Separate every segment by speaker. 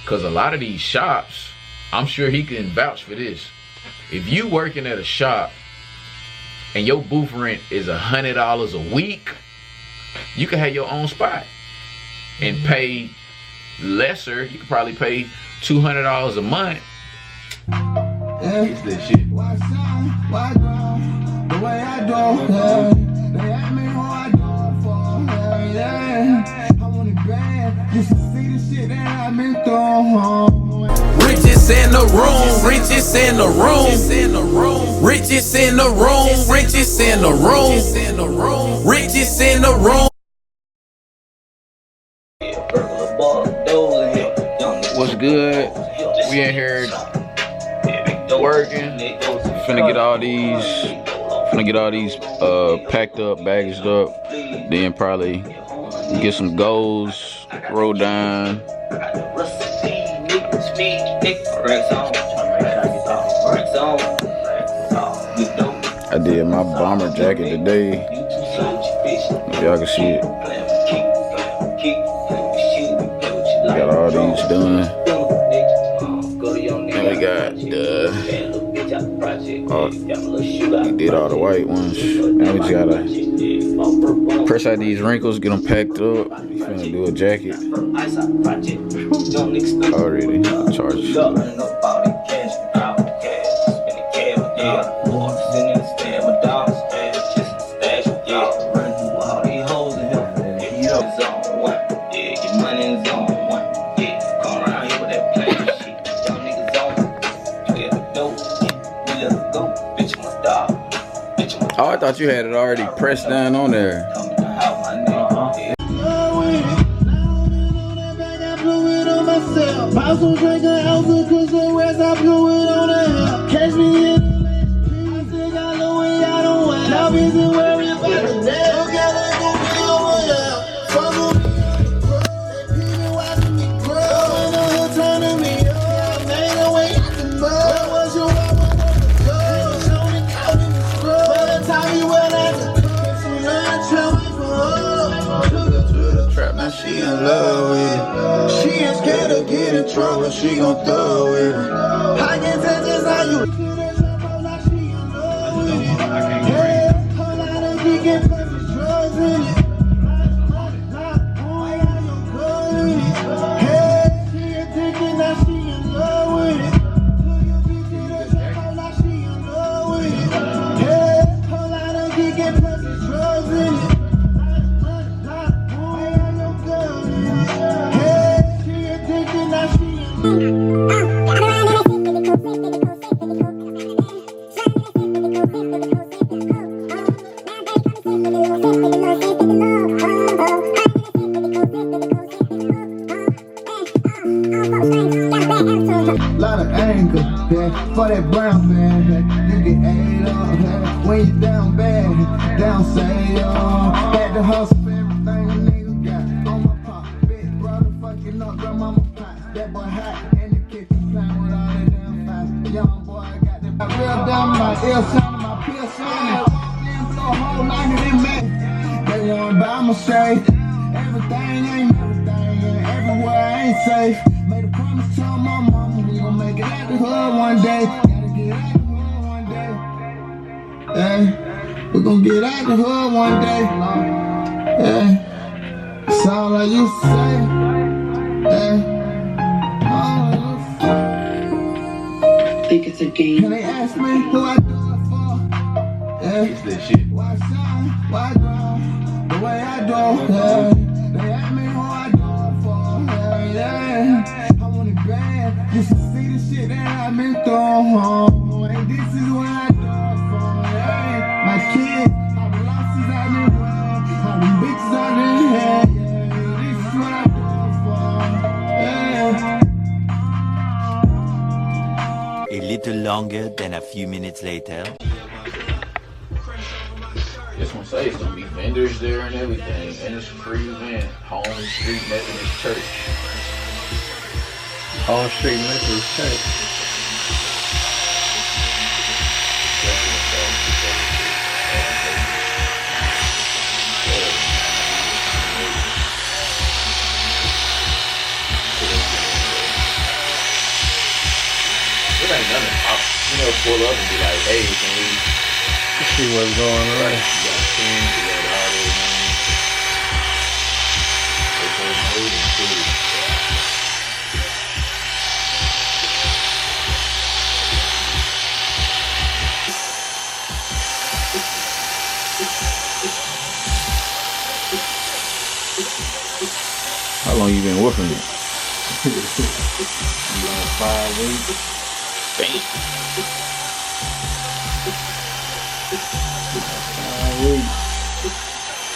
Speaker 1: Cause a lot of these shops, I'm sure he can vouch for this. If you working at a shop and your booth rent is $100 a week, you can have your own spot and pay lesser. You could probably pay $200 a month. It's this shit.
Speaker 2: Why the way I do, they ask me who I do it for, yeah. I want it bad, you should see the shit that I've been through.
Speaker 3: Richest in the room, richest in the room, richest in the room, richest in the room, richest in the room.
Speaker 1: What's good? We in here working. Finna get all these packed up, baggaged up. Then probably get some goals, roll down. I did my bomber jacket today. If y'all can see it. Got all these done. And we got we did all the white ones. Now we just gotta press out these wrinkles, get them packed up. Finna do a jacket. Already charged. Oh, I thought you had it already pressed down on there.
Speaker 2: Pop some drink an ounce of cause the rest I blew it on the hill. Catch me in I still got the way I don't want. Now busy worried about the day. Don't get it, go be over there. Fuck with me, they people watching me grow. And the hood turning me up. Made a way out the mud. Where was you at when I was good? Show me out in the scrub. By the time you went out the club, she ran a trail away from her. Took her to the trap, now she in love with it. She ain't scared to get in trouble, she gon' throw it. I can tell just how you. Lot of anger, yeah, for that brown man, you get ate up, yeah. When you down bad, down say, had to hustle for everything a nigga got. On my pop, big brother fucking up, grandmama pots, that boy hot in the kitchen, playing with all that damn fast. Young boy, I got that real down my ear sounding, my peel sounding. Damn, so whole night it ain't mad. They want by my shade, everything ain't everything, and everywhere ain't safe. Made a promise to my mama, we gon' make it out the hood one day. Gotta get out the hood one day. Yeah, we gon' get out the hood one day. Yeah, that's all I used to say. Yeah, all I used to say.
Speaker 4: Think it's a game.
Speaker 2: And they ask me who I do it for. Yeah,
Speaker 1: It's this shit.
Speaker 2: why shine, why grind, the way I do. Yeah, they ask me who I do it for. Yeah. You should see the shit that I've been through. And this is what I do for, yeah. My kids, how the losses I done run, how the bitches I done had, yeah. This is what I do for, yeah.
Speaker 5: A little longer than a few minutes later.
Speaker 1: This one say it's gonna be vendors there and everything, and it's a free event. Home Street Methodist Church.
Speaker 6: Home Street Methodist Church.
Speaker 1: You know, pull up and be like, hey, can we
Speaker 6: See what's going on.
Speaker 1: you got 10, you got all those names. They say mode and cool. How long you been woofing it?
Speaker 6: 5 weeks.
Speaker 1: Bang.
Speaker 6: 5 weeks.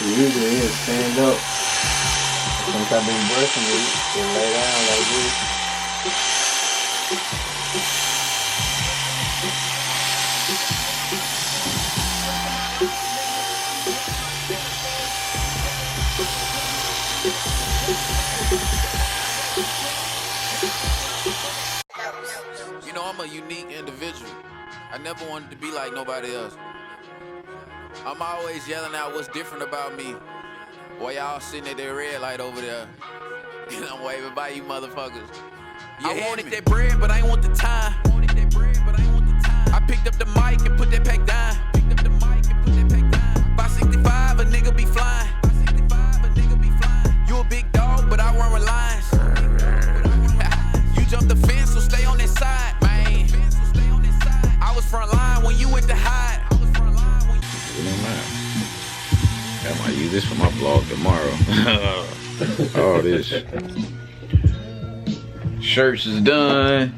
Speaker 6: Usually it's stand up. Since I've been brushing it, and lay down like this.
Speaker 3: You know, I'm a unique individual. I never wanted to be like nobody else. I'm always yelling out what's different about me while y'all sitting at that red light over there. And I'm waving by you motherfuckers. I wanted that bread, but I ain't want the time. I picked up the mic and put that pack down. 565, a nigga be flying. You a big dog, but I run with lions. You jumped the fence, so stay on that side, man. I was front line when you went to hide.
Speaker 1: It don't matter. I might use this for my vlog tomorrow. All this. Shirts is done.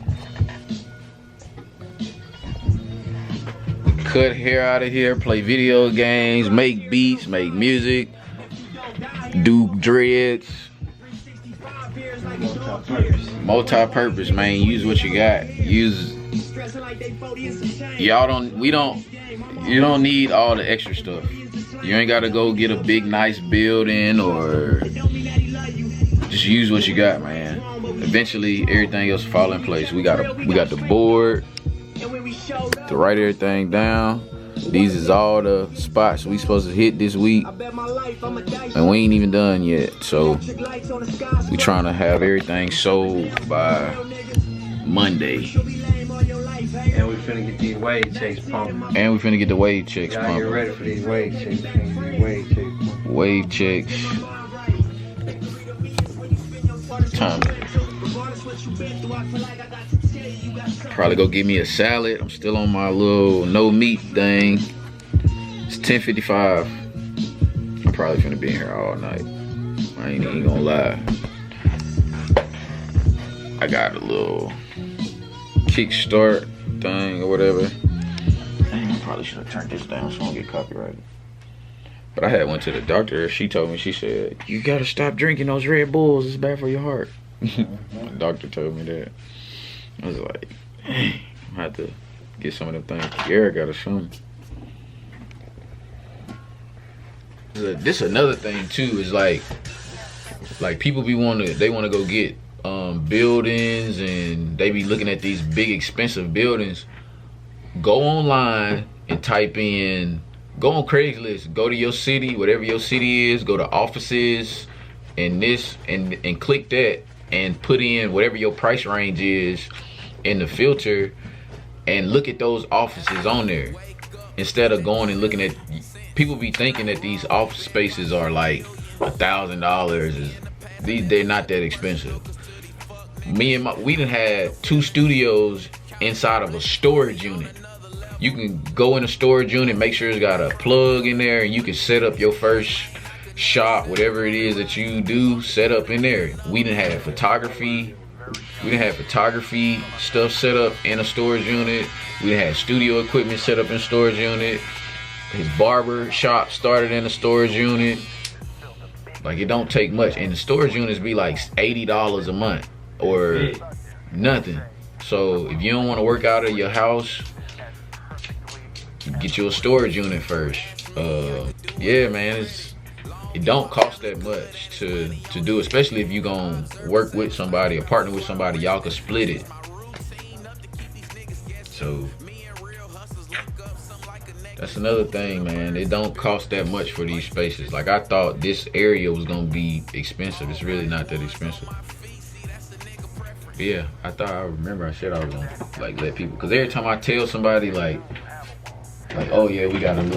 Speaker 1: Cut hair out of here, play video games, make beats, make music, do dreads. Multi-purpose, man. Use what you got. Use. You don't need all the extra stuff. You ain't gotta go get a big nice building or just use what you got, man. Eventually everything else fall in place. We got the board to write everything down. These is all the spots we supposed to hit this week, and we ain't even done yet. So we trying to have everything sold by Monday.
Speaker 6: And we finna get these wage checks pumping.
Speaker 1: And we finna get the wave checks
Speaker 6: Y'all get
Speaker 1: pumping.
Speaker 6: ready for these wage checks. Wage checks pumping.
Speaker 1: Wave checks. Time. Probably go get me a salad. I'm still on my little no meat thing. It's 10:55. I'm probably finna be in here all night. I ain't even gonna lie. I got a little kickstart thing or whatever. Dang, I probably should have turned this down so I don't get copyrighted. But I had went to the doctor. She told me, she said, you gotta stop drinking those Red Bulls. It's bad for your heart. The doctor told me that. I was like, dang, I had to get some of them things. Pierre got or something. This another thing too is like people be they want to go get buildings, and they be looking at these big expensive buildings. Go online and type in, go on Craigslist, go to your city, whatever your city is, go to offices and this and click that and put in whatever your price range is in the filter and look at those offices on there. Instead of going and looking at, people be thinking that these office spaces are like $1,000. They're not that expensive. We done had 2 studios inside of a storage unit. You can go in a storage unit, make sure it's got a plug in there, and you can set up your first shop, whatever it is that you do, set up in there. We done had photography. We done had photography stuff set up in a storage unit. We done had studio equipment set up in a storage unit. His barber shop started in a storage unit. Like, it don't take much. And the storage units be like $80 a month or nothing. So if you don't want to work out of your house, get you a storage unit first. Yeah, man, it don't cost that much to do, especially if you gonna work with somebody or partner with somebody. Y'all can split it. So that's another thing, man. It don't cost that much for these spaces. Like, I thought this area was gonna be expensive. It's really not that expensive. Yeah, I thought I remember I said I was gonna like let people, cause every time I tell somebody like oh yeah, we got an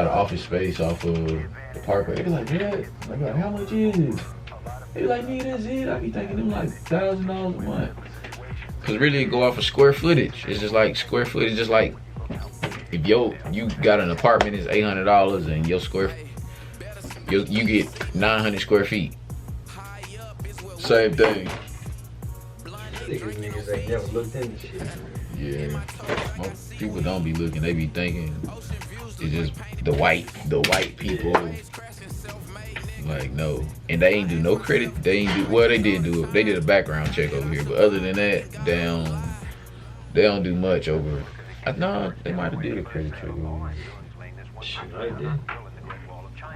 Speaker 1: office space off of the Parkway, they be like, yeah, I'm like, how much is it? They be like, me, that's it. I be thinking them like $1,000 a month. Cause really it go off of square footage. It's just like square footage, just like if you got an apartment is $800 and you get 900 square feet. Same thing.
Speaker 6: Niggas ain't never looked into shit.
Speaker 1: Yeah, most people don't be looking. They be thinking it's just the white people. Like no, and they ain't do no credit. They ain't do well. They did do it. They did a background check over here, but other than that, they don't do much over. No, they might have did a credit check over here.
Speaker 6: Shit, I did.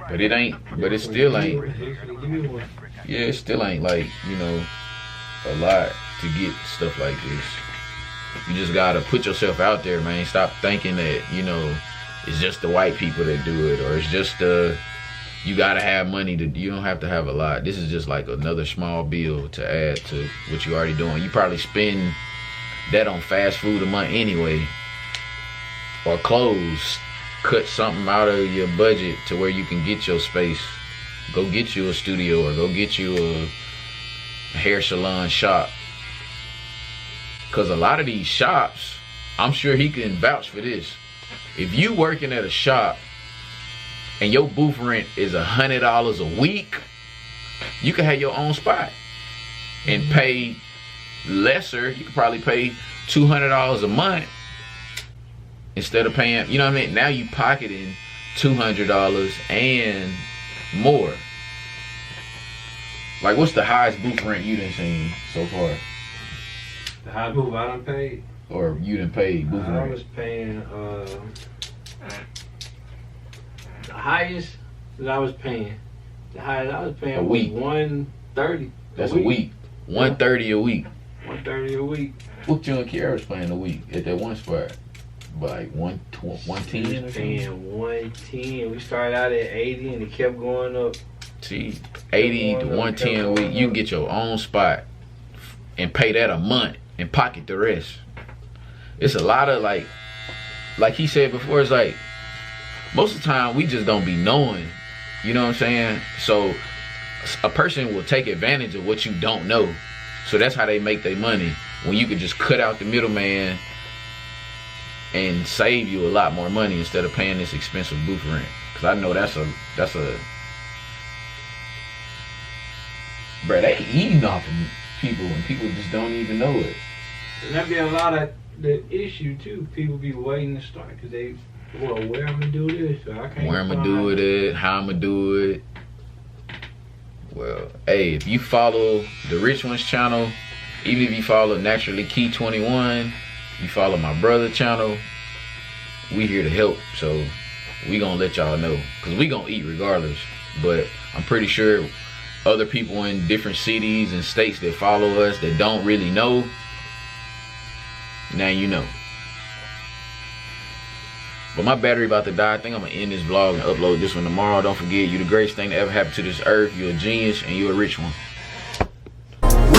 Speaker 1: But it ain't. But it still ain't. Yeah, it still ain't like a lot to get stuff like this. You just gotta put yourself out there, man. Stop thinking that it's just the white people that do it, or it's just you gotta have money to. You don't have to have a lot. This is just like another small bill to add to what you already doing. You probably spend that on fast food a month anyway, or clothes. Cut something out of your budget to where you can get your space. Go get you a studio, or go get you a hair salon shop. Cause a lot of these shops, I'm sure he can vouch for this. If you working at a shop and your booth rent is $100 a week, you can have your own spot and pay lesser. You could probably pay $200 a month instead of paying, you know what I mean? Now you pocketing $200 and more. Like, what's the highest booth rent you done seen so far?
Speaker 6: The highest booth I done paid?
Speaker 1: Or you done paid booth rent?
Speaker 6: I was paying, the highest that I was paying,
Speaker 1: a week.
Speaker 6: was $130.
Speaker 1: That's a week. $130 a week.
Speaker 6: $130 a week.
Speaker 1: What you and Kiara was paying a week at that one spot? Like 110 or something?
Speaker 6: Paying 110. We started out at 80 and it kept going up.
Speaker 1: See, 80 to 110 a week. You can get your own spot and pay that a month and pocket the rest. It's a lot of like he said before, it's like most of the time we just don't be knowing. You know what I'm saying? So a person will take advantage of what you don't know. So that's how they make their money. When you can just cut out the middleman and save you a lot more money instead of paying this expensive booth rent. Cause I know that's a bruh, they eating off of people and people just don't even know it.
Speaker 6: And that be a lot of the issue too. People be waiting to start because they, well, where I'm gonna do this? So I can't.
Speaker 1: Where I'm gonna do it, how I'm gonna do it. Well, hey, if you follow the Rich Ones channel, even if you follow Naturally Key 21, you follow my brother channel, we here to help. So we gonna let y'all know, cause we gonna eat regardless. But I'm pretty sure other people in different cities and states that follow us that don't really know, now you know. But my battery about to die. I think I'm gonna end this vlog and upload this one tomorrow. Don't forget, you the greatest thing that ever happened to this earth. You're a genius and you're a rich one.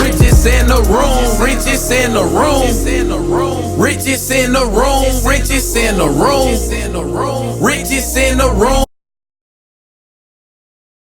Speaker 3: Richest in the room, richest in the room, richest in the room, richest in the room, richest in the room, richest in the room.